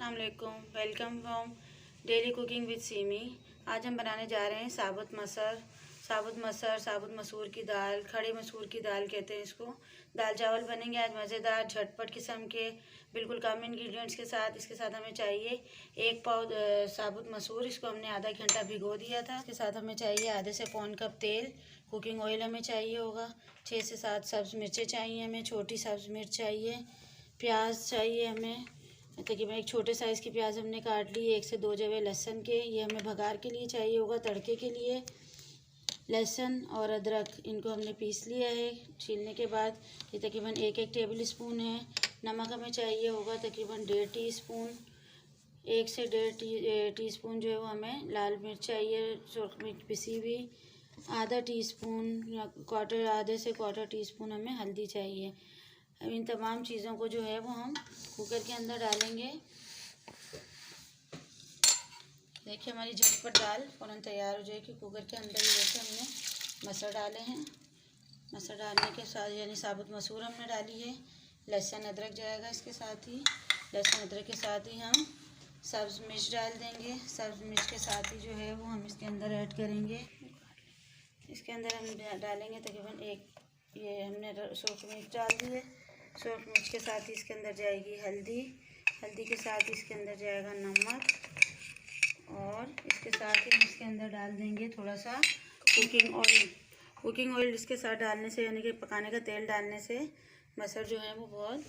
अस्सलाम वालेकुम। Welcome from daily cooking with semi. आज हम बनाने जा रहे हैं साबुत मसूर की दाल, खड़े मसूर की दाल कहते हैं इसको। दाल चावल बनेंगे आज मज़ेदार झटपट किस्म के, बिल्कुल कम इंग्रेडिएंट्स के साथ। इसके साथ हमें चाहिए 1 पाव साबुत मसूर, इसको हमने आधा घंटा भिगो दिया था। इसके साथ हमें चाहिए आधे से पौन कप तेल, कुकिंग ऑयल हमें चाहिए होगा। 6 से 7 सब्ज़ मिर्चें चाहिए हमें, छोटी सब्ज़ मिर्च चाहिए। प्याज चाहिए हमें, तकरीबन एक छोटे साइज़ की प्याज हमने काट ली। 1 से 2 जवे लहसुन के, ये हमें भगार के लिए चाहिए होगा, तड़के के लिए। लहसुन और अदरक इनको हमने पीस लिया है छीलने के बाद। ये तकरीबन 1 टेबल स्पून है। नमक हमें चाहिए होगा तकरीबन 1.5 टीस्पून। 1 से 1.5 टीस्पून जो है वो हमें लाल मिर्च चाहिए, सूखी मिर्च पिसी हुई। आधा टीस्पून या आधे से क्वार्टर टीस्पून हमें हल्दी चाहिए। अब इन तमाम चीज़ों को जो है वो हम कुकर के अंदर डालेंगे। देखिए हमारी झटपट दाल फ़ौरन तैयार हो जाएगी। कुकर के अंदर ही देखिए हमने मसूर डाले हैं। मसूर डालने के साथ यानी साबुत मसूर हमने डाली है। लहसुन अदरक जाएगा इसके साथ ही। लहसुन अदरक के साथ ही हम सब्ज़ मिर्च डाल देंगे। सब्ज़ मिर्च के साथ ही जो है वो हम इसके अंदर ऐड करेंगे। इसके अंदर हम डालेंगे तकरीबन ये हमने सूखी मिर्च डाल दी है। सूखी मिर्च के साथ ही इसके अंदर जाएगी हल्दी। हल्दी के साथ ही इसके अंदर जाएगा नमक, और इसके साथ ही हम इसके अंदर डाल देंगे थोड़ा सा कुकिंग ऑयल। कुकिंग ऑयल इसके साथ डालने से यानी कि पकाने का तेल डालने से मसूर जो है वो बहुत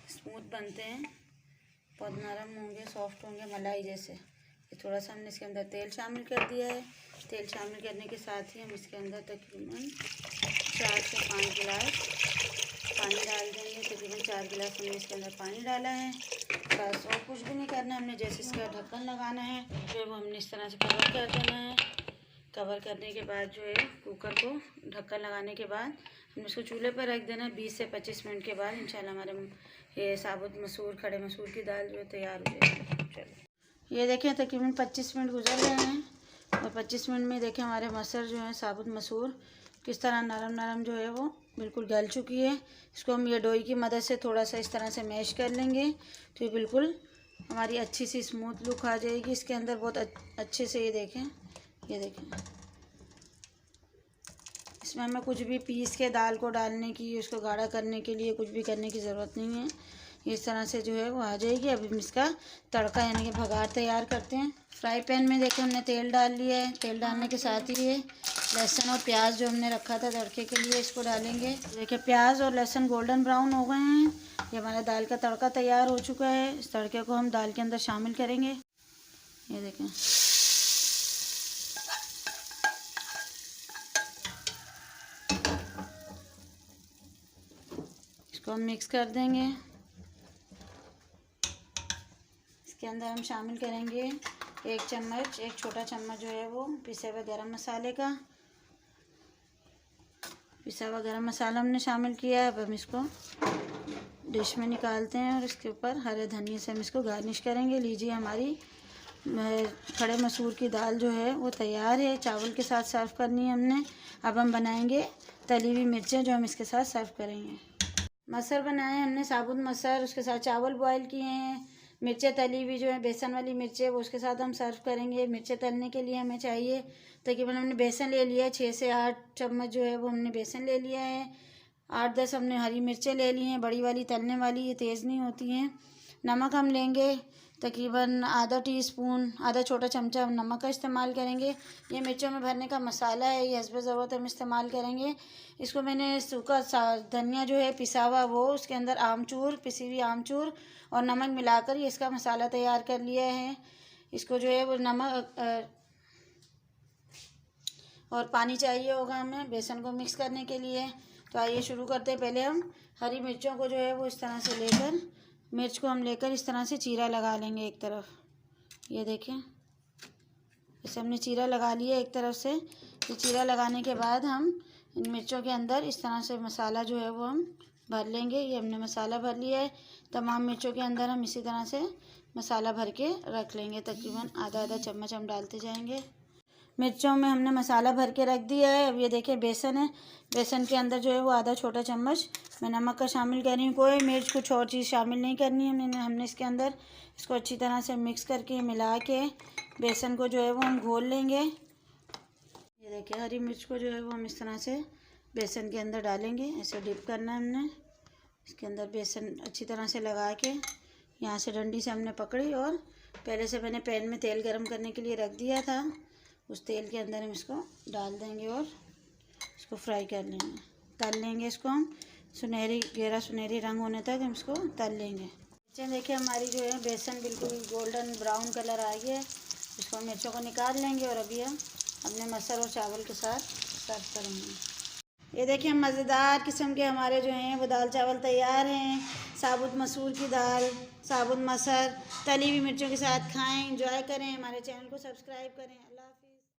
स्मूथ बनते हैं, बहुत नरम होंगे, सॉफ्ट होंगे, मलाई जैसे। ये थोड़ा सा हमने इसके अंदर तेल शामिल कर दिया है। तेल शामिल करने के साथ ही हम इसके अंदर तकरीबन 4 से 5 गिलास पानी डाल देंगे। तकरीबन 4 गिलास हमने इसके अंदर पानी डाला है। बस और कुछ भी नहीं करना है हमने। जैसे इसका ढक्कन लगाना है जो है वो हमने इस तरह से कवर कर देना है। कवर करने के बाद जो है कुकर को ढक्कन लगाने के बाद हमने इसको चूल्हे पर रख देना है। 20 से 25 मिनट के बाद इंशाल्लाह हमारे ये साबुत मसूर, खड़े मसूर की दाल जो है तैयार हो जाएगी। चलो ये देखें तकरीबन 25 मिनट गुजर गए हैं, और 25 मिनट में देखें हमारे मसूर जो है साबुत मसूर किस तरह नरम नरम जो है वो बिल्कुल गल चुकी है। इसको हम ये डोई की मदद से थोड़ा सा इस तरह से मैश कर लेंगे तो ये बिल्कुल हमारी अच्छी सी स्मूथ लुक आ जाएगी इसके अंदर बहुत अच्छे से। ये देखें इसमें हमें कुछ भी पीस के दाल को डालने की, उसको गाढ़ा करने के लिए कुछ भी करने की ज़रूरत नहीं है। इस तरह से जो है वो आ जाएगी। अब हम इसका तड़का यानी कि भगार तैयार करते हैं। फ्राई पैन में देखिए हमने तेल डाल लिया है। तेल डालने के साथ ही ये लहसुन और प्याज जो हमने रखा था तड़के के लिए इसको डालेंगे। देखिए प्याज और लहसुन गोल्डन ब्राउन हो गए हैं। ये हमारा दाल का तड़का तैयार हो चुका है। इस तड़के को हम दाल के अंदर शामिल करेंगे। ये देखें इसको हम मिक्स कर देंगे। इसके अंदर हम शामिल करेंगे 1 छोटा चम्मच जो है वो पिसा हुआ गरम मसाले का। पिसा हुआ गरम मसाला हमने शामिल किया है। अब हम इसको डिश में निकालते हैं और इसके ऊपर हरे धनिया से हम इसको गार्निश करेंगे। लीजिए हमारी खड़े मसूर की दाल जो है वो तैयार है। चावल के साथ सर्व करनी है हमने। अब हम बनाएंगे तली हुई मिर्चें जो हम इसके साथ सर्व करेंगे। मसूर बनाए हमने, साबुत मसूर, उसके साथ चावल बॉयल किए हैं। मिर्चें तली हुई जो है बेसन वाली मिर्चें वो उसके साथ हम सर्व करेंगे। मिर्चें तलने के लिए हमें चाहिए तकरीबन हमने बेसन ले लिया है 6 से 8 चम्मच जो है वो हमने बेसन ले लिया है। 8-10 हमने हरी मिर्चें ले ली हैं, बड़ी वाली तलने वाली, ये तेज़ नहीं होती हैं। नमक हम लेंगे तकरीबन आधा छोटा चमचा हम नमक का इस्तेमाल करेंगे। ये मिर्चों में भरने का मसाला है, ये हस्ब ज़रूरत हम इस्तेमाल करेंगे। इसको मैंने सूखा धनिया जो है पिसा हुआ वो उसके अंदर आमचूर, पिसी हुई आमचूर और नमक मिलाकर ये इसका मसाला तैयार कर लिया है। इसको जो है वो नमक और पानी चाहिए होगा हमें बेसन को मिक्स करने के लिए। तो आइए शुरू करते हैं। पहले हम हरी मिर्चों को जो है वो इस तरह से लेकर, मिर्च को हम लेकर इस तरह से चीरा लगा लेंगे एक तरफ। ये देखें इसे हमने चीरा लगा लिया एक तरफ से। ये चीरा लगाने के बाद हम इन मिर्चों के अंदर इस तरह से मसाला जो है वो हम भर लेंगे। ये हमने मसाला भर लिया है। तमाम मिर्चों के अंदर हम इसी तरह से मसाला भर के रख लेंगे। तकरीबन आधा चम्मच हम डालते जाएंगे। मिर्चों में हमने मसाला भर के रख दिया है। अब ये देखिए बेसन है, बेसन के अंदर जो है वो आधा छोटा चम्मच मैं नमक का शामिल कर रही हूँ। कोई मिर्च कुछ और चीज़ शामिल नहीं करनी है हमने इसके अंदर। इसको अच्छी तरह से मिक्स करके मिला के बेसन को जो है वो हम घोल लेंगे। ये देखिए हरी मिर्च को जो है वो हम इस तरह से बेसन के अंदर डालेंगे, ऐसे डिप करना है हमने। इसके अंदर बेसन अच्छी तरह से लगा के यहाँ से डंडी से हमने पकड़ी और पहले से मैंने पैन में तेल गरम करने के लिए रख दिया था, उस तेल के अंदर हम इसको डाल देंगे और इसको फ्राई कर लेंगे, तल लेंगे। इसको हम गहरा सुनहरी रंग होने तक हम इसको तल लेंगे। देखिए हमारी जो है बेसन बिल्कुल गोल्डन ब्राउन कलर आ गया है। इसको मिर्चों को निकाल लेंगे और अभी हम अपने मटर और चावल के साथ सर्व करेंगे। ये देखिए मज़ेदार किस्म के हमारे जो हैं वो दाल चावल तैयार हैं। साबुत मसूर की दाल, साबुत मसर, तली हुई मिर्चों के साथ खाएं, एंजॉय करें। हमारे चैनल को सब्सक्राइब करें।